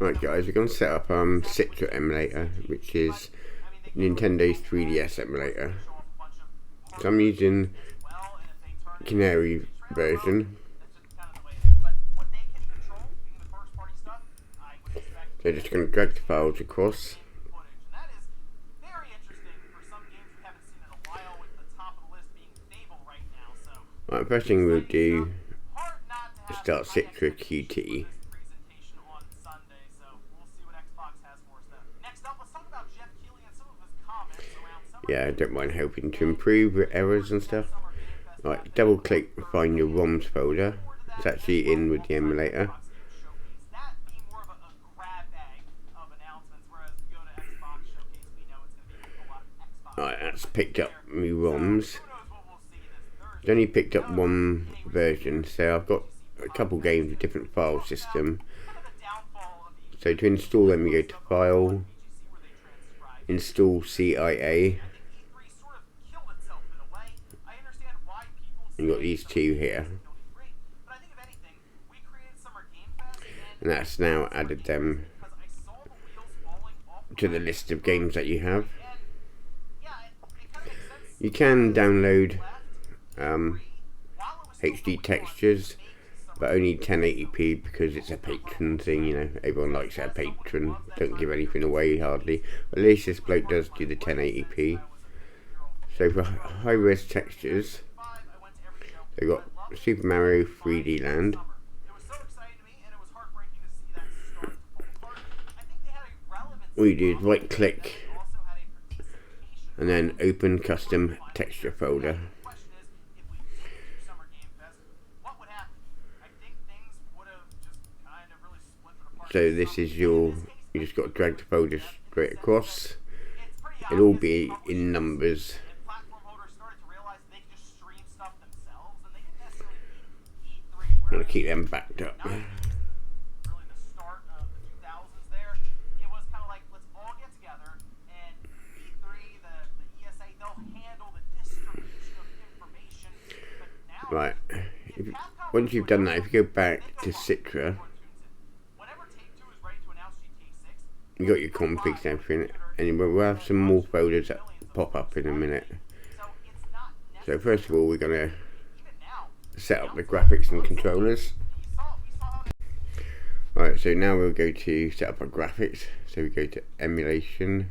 Right guys, we're going to set up Citra Emulator, which is Nintendo's 3DS emulator. So I'm using Canary version. So just going to drag the files across. Right, first thing we'll do is start Citra QT. Yeah, I don't mind helping to improve with errors and stuff. Right, double click find your ROMs folder. It's actually in with the emulator. Right, that's picked up my ROMs. It's only picked up one version, so I've got a couple games with different file system. So to install them, you go to File, Install CIA. You got these two here, and that's now added them to the list of games that you have. You can download HD textures, but only 1080p because it's a patron thing, you know, everyone likes a patron, don't give anything away hardly, but at least this bloke does do the 1080p. So for high-res textures, they've got Super Mario 3D Land. All you do is right click and then open custom texture folder. So this is you just got to drag the folder straight across. It'll all be in numbers. I'm going to keep them backed up. Right, once you've done that, if you go back to Citra, you got your configs and everything, and we'll have some more folders that pop up in a minute. So first of all, we're going to set up the graphics and controllers. Right, so now we'll go to set up our graphics. So we go to Emulation,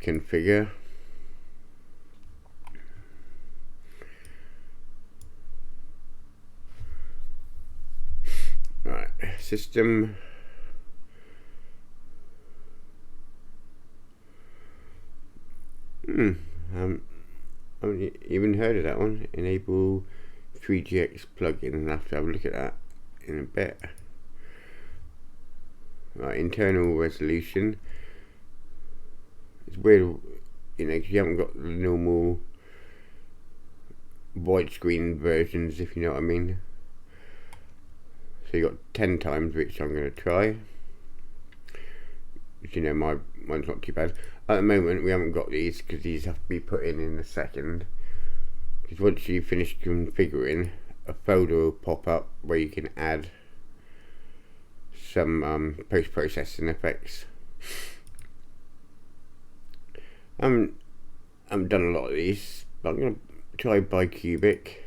Configure. Right, System. I haven't even heard of that one. Enable 3GX plugin. I'll have to have a look at that in a bit. Right, internal resolution. It's weird, you know, because you haven't got the normal widescreen versions, if you know what I mean. So you got 10 times, which I'm going to try. Which, you know, mine's not too bad. At the moment, we haven't got these because these have to be put in a second. Because once you finish configuring, a folder will pop up where you can add some post-processing effects. I haven't done a lot of these, but I'm going to try bicubic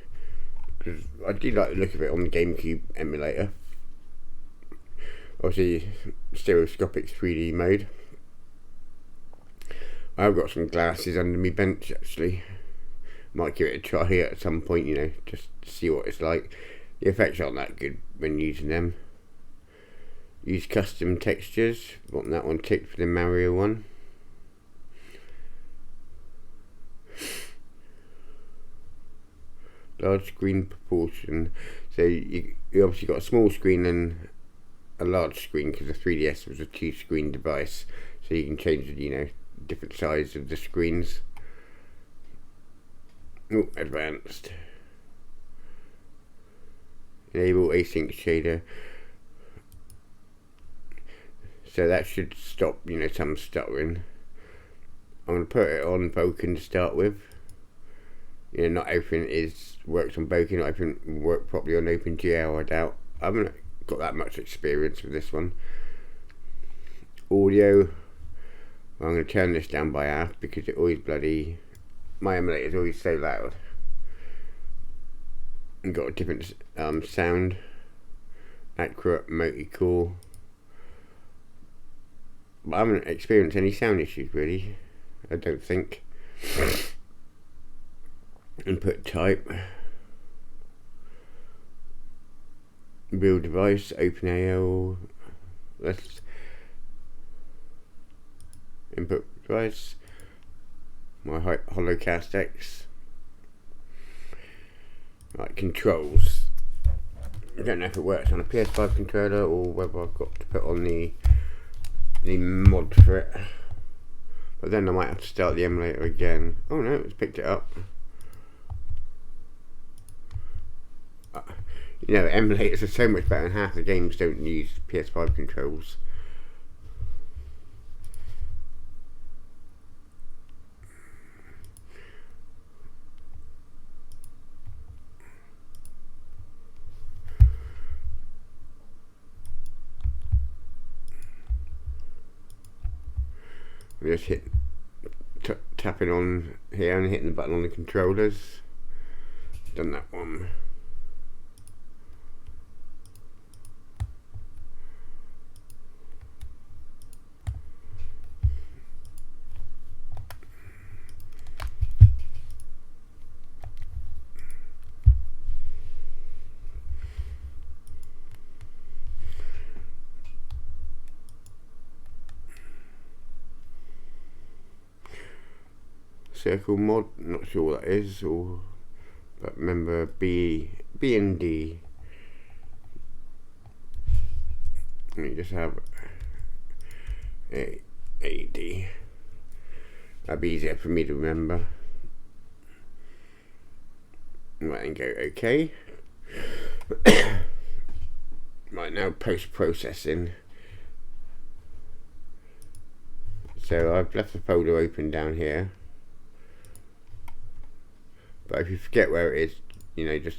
because I do like the look of it on the GameCube emulator. Obviously, stereoscopic 3D mode. I've got some glasses under my bench actually. Might give it a try at some point, you know, just to see what it's like. The effects aren't that good when using them. Use custom textures. Want that one ticked for the Mario one. Large screen proportion. So you obviously got a small screen and a large screen because the 3DS was a 2-screen device. So you can change the, you know, different size of the screens. Oh, advanced. Enable async shader. So that should stop, you know, some stuttering. I'm going to put it on Vulkan to start with. You know, not everything works on Vulkan, not everything will work properly on OpenGL, I doubt. I haven't got that much experience with this one. Audio, well, I'm going to turn this down by half because it always my emulator is always so loud. And got a different sound, accurate, multi-core. But I haven't experienced any sound issues really, I don't think. Input type, real device, OpenAL. Let's input device, my Holocast X. Right, controls. I don't know if it works on a PS5 controller or whether I've got to put on the mod for it. But then I might have to start the emulator again. Oh no, it's picked it up. You know, emulators are so much better, and half the games don't use PS5 controls. I'm just tapping on here and hitting the button on the controllers. Done that one. Circle mod, not sure what that is, but remember B and D. Let me just have A D. That'd be easier for me to remember. Right, and go OK. Right, now post-processing. So I've left the folder open down here. But if you forget where it is, you know, just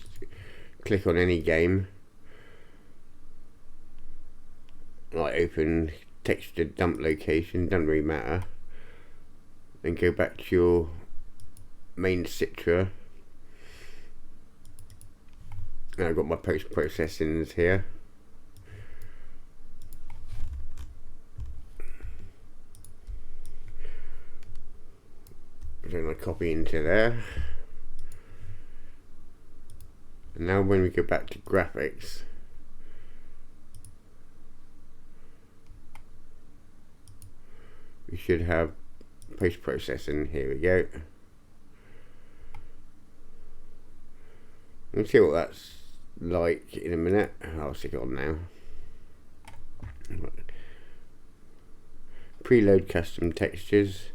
click on any game. Like open texture dump location, doesn't really matter. Then go back to your main Citra. And I've got my post-processings here. Then I copy into there. And now when we go back to graphics, we should have post-processing. Here we go. We'll see what that's like in a minute. I'll stick it on now. Preload custom textures.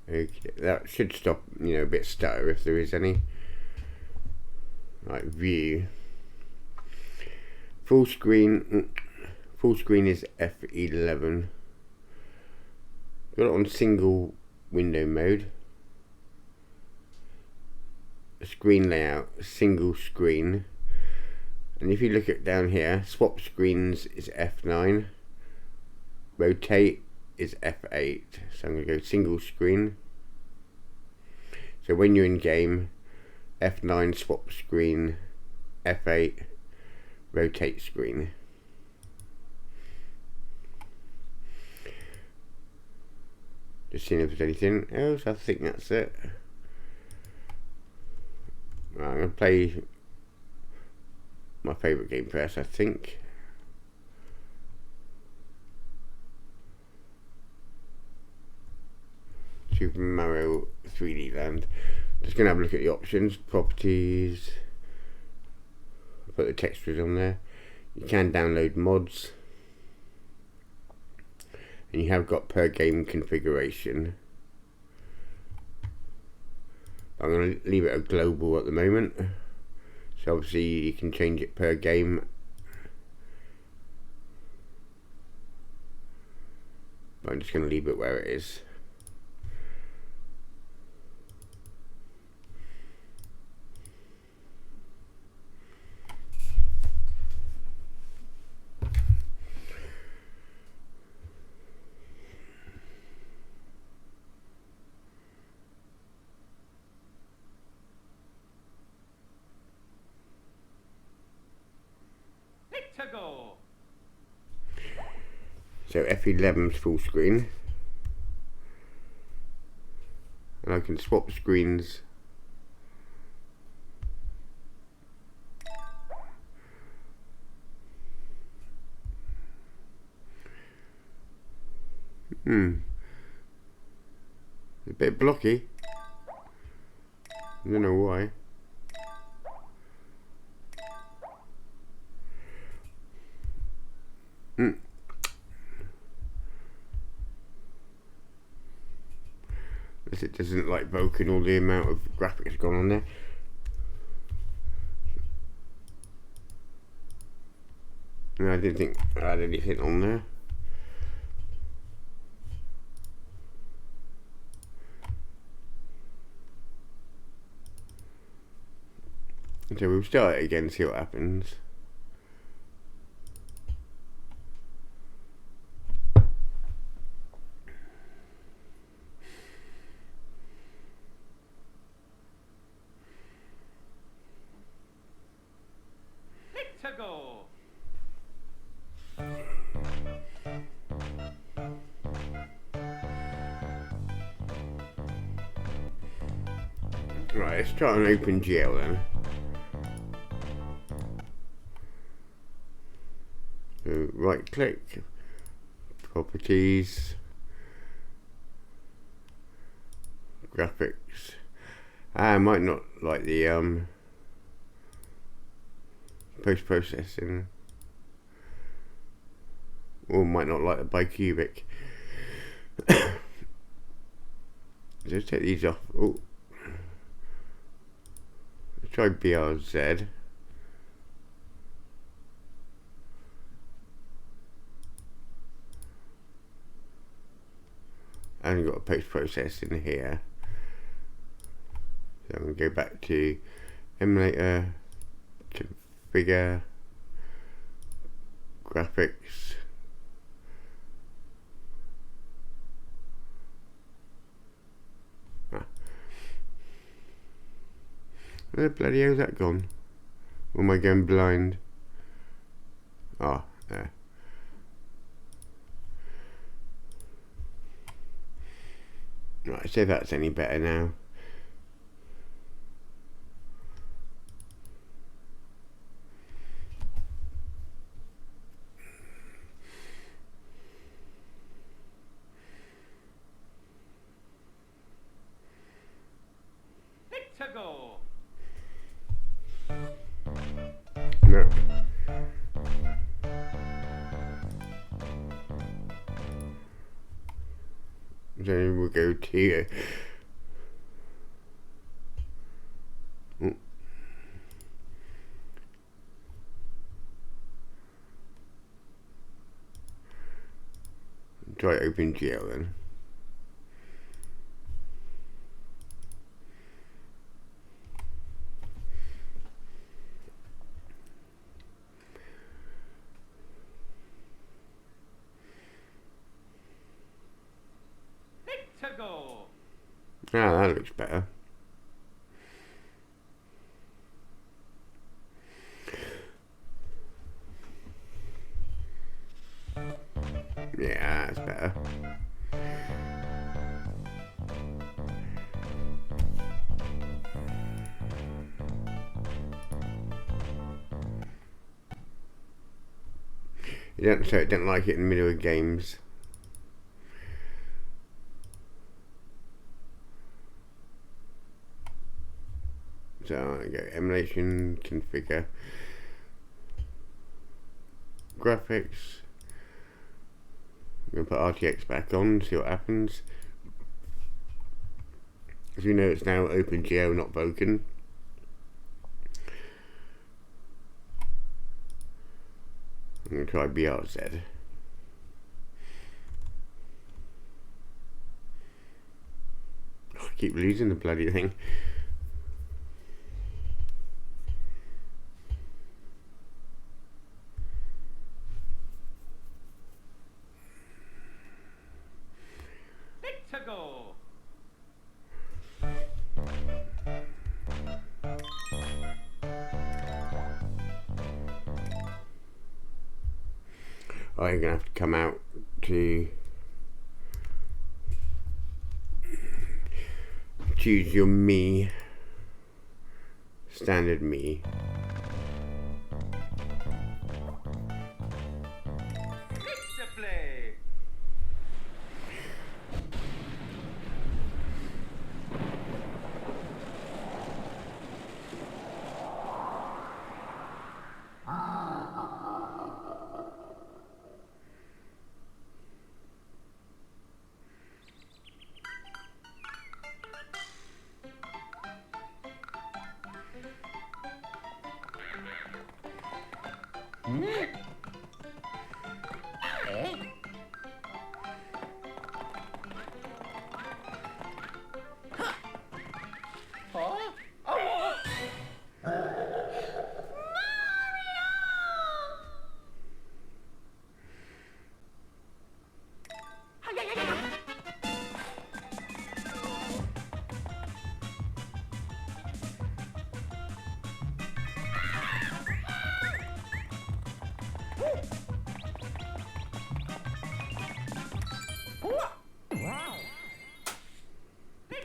Okay, that should stop, you know, a bit stutter if there is any. Right, view. Full screen. Full screen is F11. Got it on single window mode. Screen layout, single screen. And if you look at down here, swap screens is F9. Rotate is F8. So I'm going to go single screen. So when you're in game, F9 swap screen, F8 rotate screen. Just seeing if there's anything else. I think that's it. Right, I'm going to play my favourite game first, I think. Super Mario 3D Land. Just going to have a look at the options, properties. Put the textures on there. You can download mods. And you have got per game configuration. I'm going to leave it a global at the moment. So obviously you can change it per game. But I'm just going to leave it where it is. So F11's full screen, and I can swap screens. A bit blocky. I don't know why. Unless it doesn't like Vulcan all the amount of graphics gone on there. No, I didn't think I had anything on there. So we'll start it again, see what happens. Right, let's try an open GL then. So right click, properties, graphics. I might not like the post-processing, or might not like the bicubic. Just take these off. Oh, let's try BRZ. I haven't got a post-process in here, so I'm going to go back to emulator, configure, graphics, where the bloody hell's that gone? Or am I going blind? Ah, there. Right, see if that's any better now. No. Then we'll go to try OpenGL then. Ah, that looks better. Yeah, that's better. So it don't like it in the middle of games. So I go emulation, configure, graphics. I'm going to put RTX back on, see what happens. As you know, it's now OpenGL, not Vulkan. I'm going to try BRZ. I keep losing the bloody thing. I'm gonna have to come out to choose your me, standard me.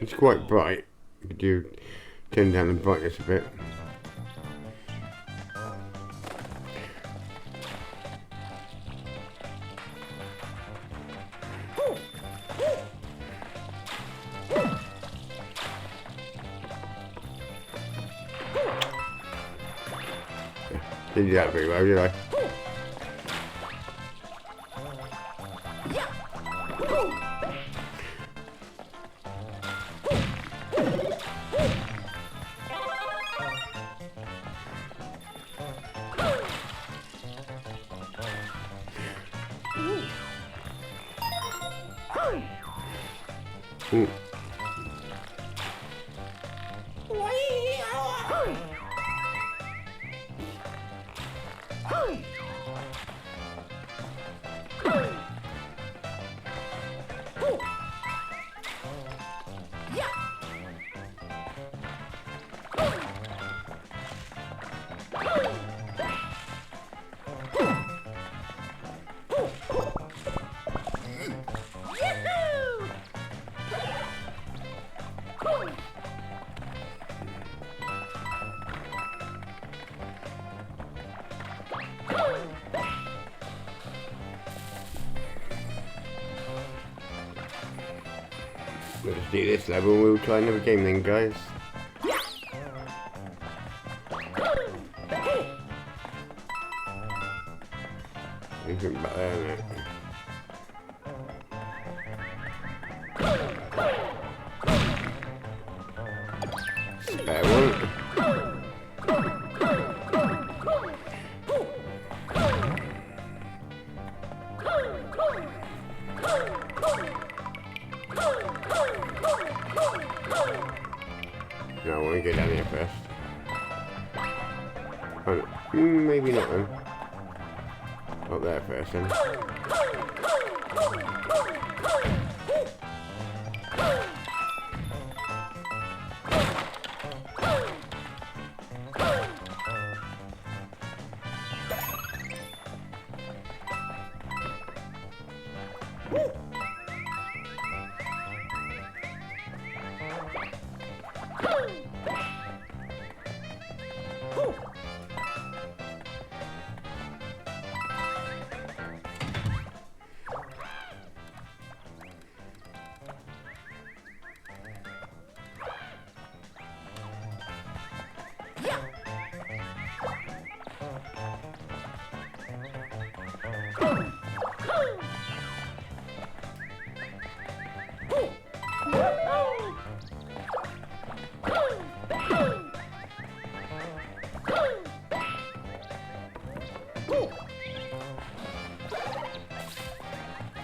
It's quite bright. Could you turn down the brightness a bit? Didn't do that very well, did I? Ooh. Let's do this level and we'll try another game then, guys. Anything back there, isn't it? Spare one. No, I want to go down here first. Oh, no. Maybe not then. Up there first then.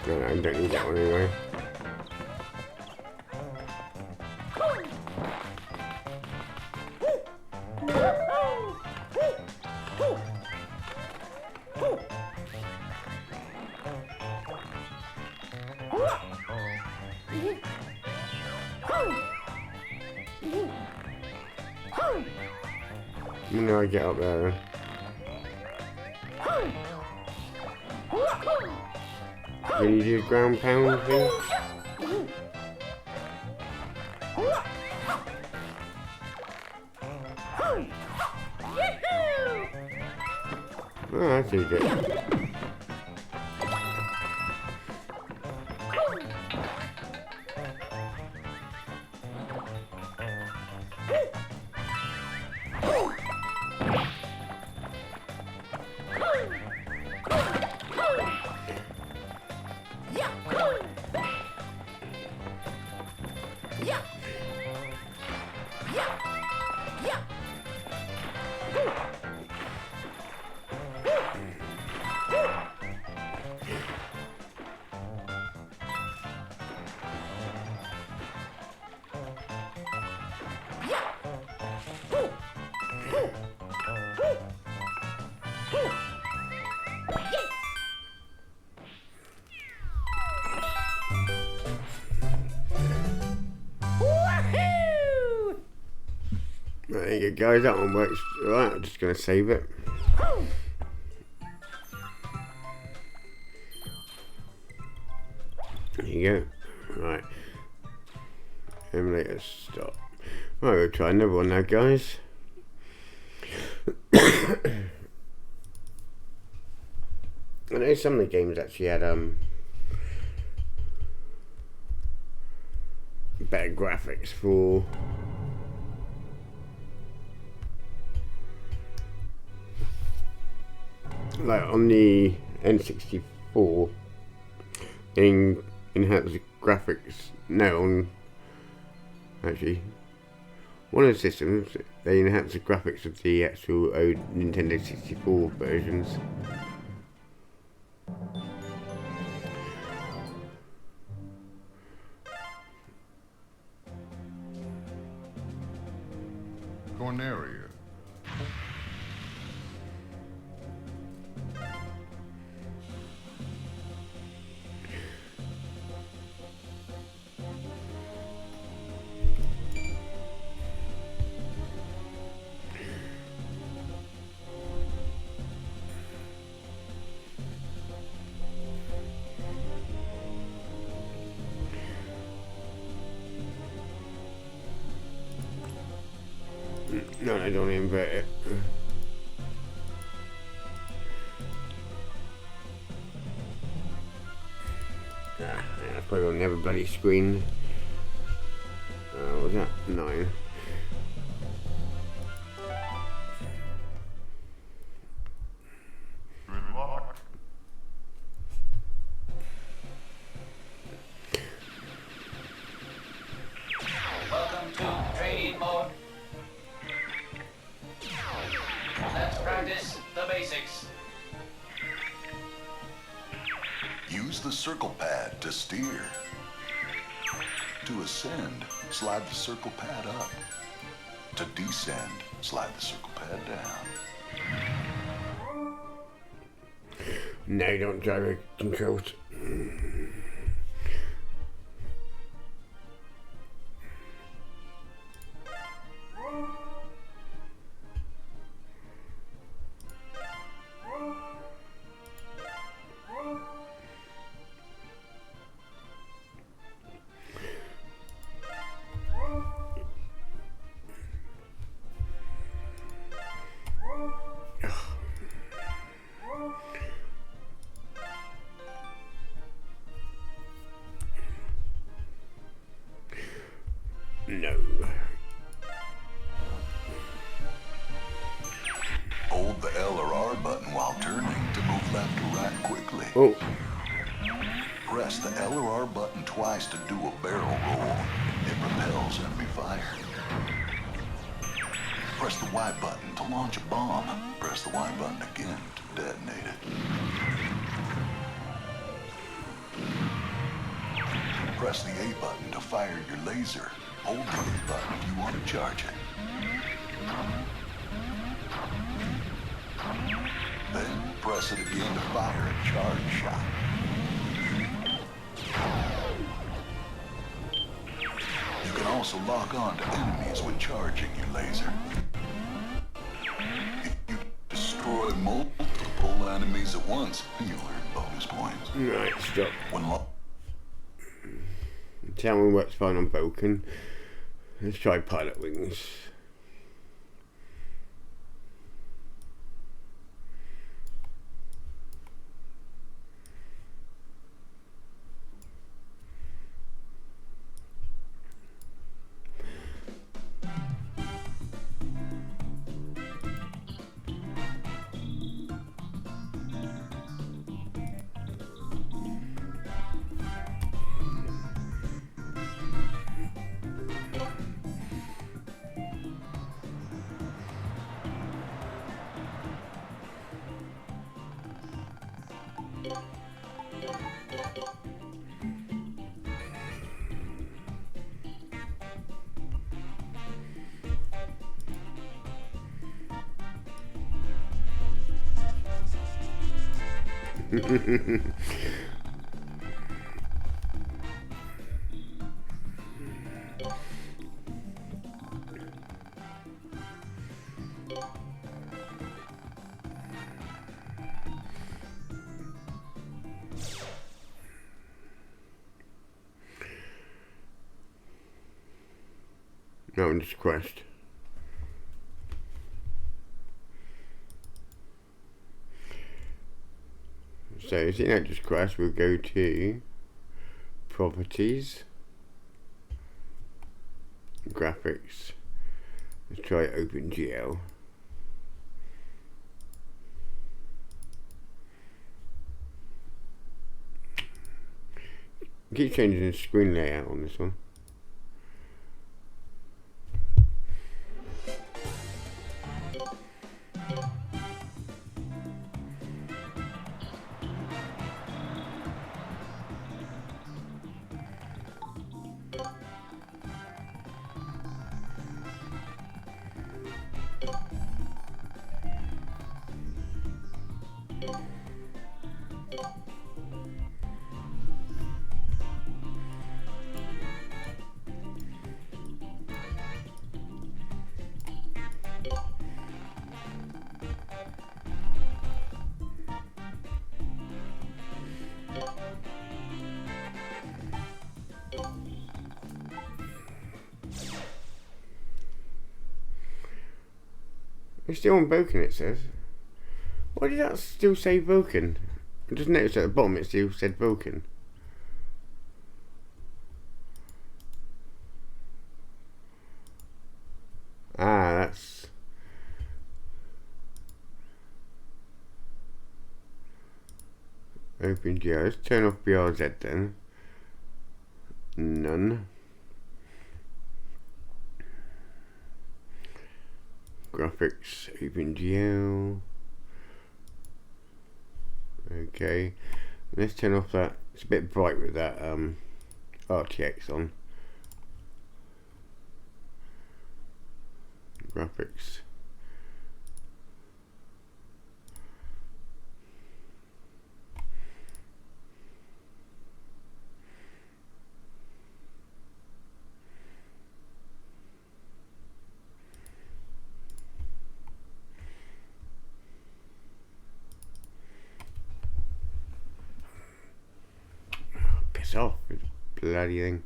No, I don't need that one anyway. You know I get up there. Can you do ground pound thing? Oh, that's easy. There you go, guys. That one works. Right, I'm just going to save it. There you go. Right. Emulator stop. Right, we'll try another one now, guys. I know some of the games actually had better graphics for like on the N64 in enhanced graphics. No, on actually one of the systems they enhance the graphics of the actual old Nintendo 64 versions. Canary. No, I don't invert it. That's probably on every bloody screen. What was that? 9. Welcome to training mode. Let's practice the basics. Use the circle pad to steer. To ascend, slide the circle pad up. To descend, slide the circle pad down. No, don't gyro controls. No. Hold the L or R button while turning to move left or right quickly. Oh. Press the L or R button twice to do a barrel roll. It repels enemy fire. Press the Y button to launch a bomb. Press the Y button again to detonate it. Press the A button to fire your laser. Hold the A button if you want to charge it. Then press it again to fire a charge shot. You can also lock on to enemies when charging your laser. If you destroy multiple enemies at once, and you'll earn bonus points. Right, stop. When lo- Tell me works fine on Vulcan. Let's try Pilot Wings. No, one's quest. So, seeing that just crashed, we'll go to Properties, Graphics. Let's try OpenGL. Keep changing the screen layout on this one. It's still on Vulcan, it says. Why did that still say Vulcan? I just noticed at the bottom it still said Vulcan. Ah, that's... OpenGL. Let's turn off BRZ then. None. Graphics, OpenGL. Okay, let's turn off that. It's a bit bright with that RTX on. Graphics. Off with bloody thing.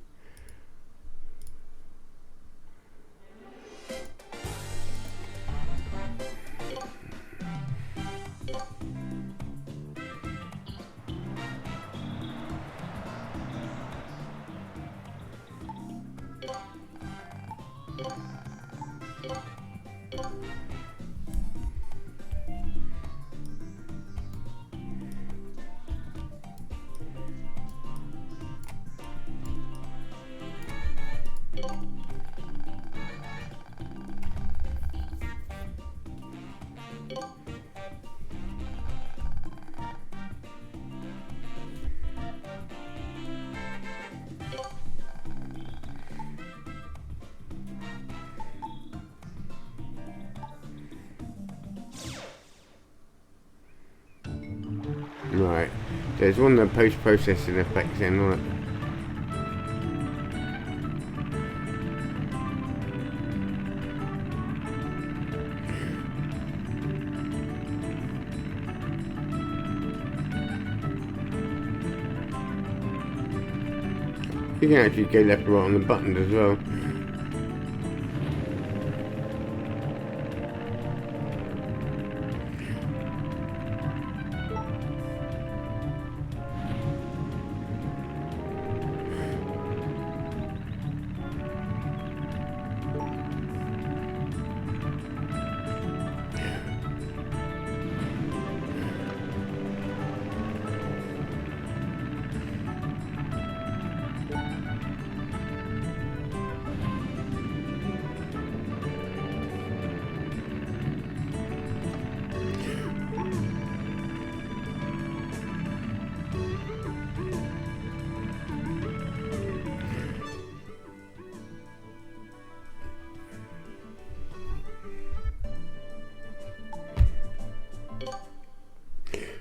Right, there's one of the post-processing effects in on it. You can actually go left or right on the buttons as well.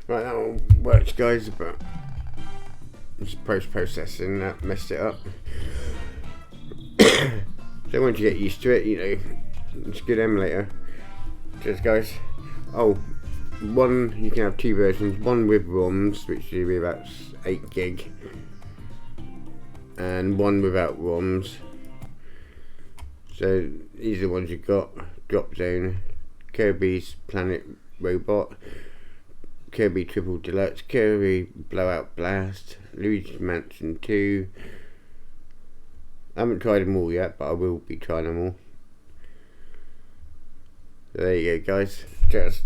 Right, that all works, guys, but it's post-processing that messed it up. So once you get used to it, you know, it's a good emulator. Cheers, guys. Oh, you can have two versions, one with ROMs, which will be about 8 gig, and one without ROMs. So these are the ones you've got: Drop Zone, Kirby's Planet Robot, Kirby Triple Deluxe, Kirby Blowout Blast, Luigis Mansion 2. I haven't tried them all yet, but I will be trying them all. So there you go, guys. Cheers.